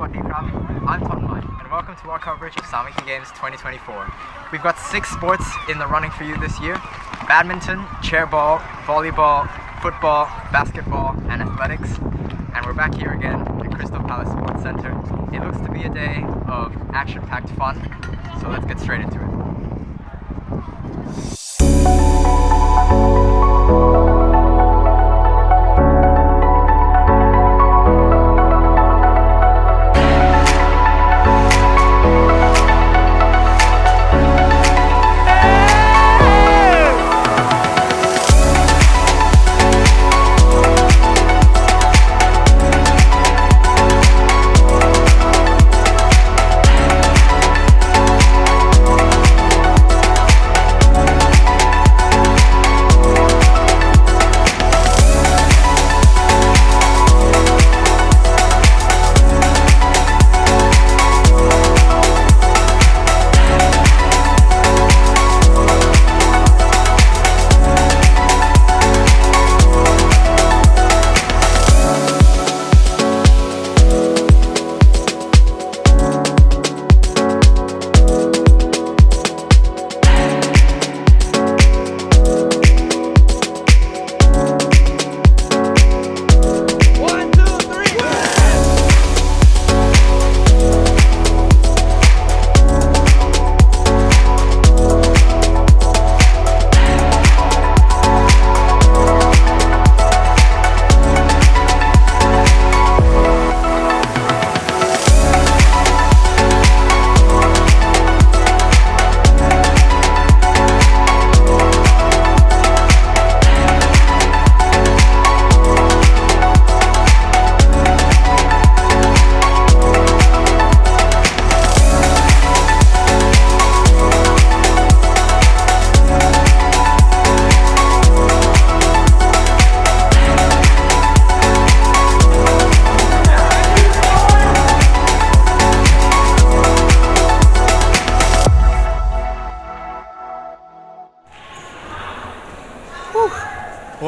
Sawadee-krab. I'm 𝙎 and welcome to our coverage of 𝙎 Games 2024. We've got 6 sports in the running for you this year: badminton, chairball, volleyball, football, basketball, and athletics. And we're back here again at Crystal Palace Sports Center. It looks to be a day of action-packed fun, so let's get straight into it.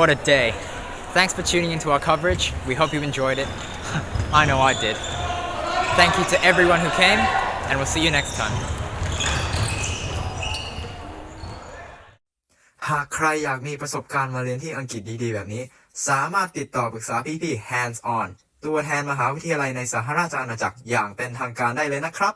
What a day. Thanks for tuning into our coverage. We hope you enjoyed it. I know I did. Thank you to everyone who came, and we'll see you next time. หากใครอยากมีประสบการณ์มาเรียนที่อังกฤษดีๆแบบนี้สามารถติดต่อปรึกษาพี่ๆ hands on ตัวแทนมหาวิทยาลัยในสหราชอาณาจักรอย่างเป็นทางการได้เลยนะครับ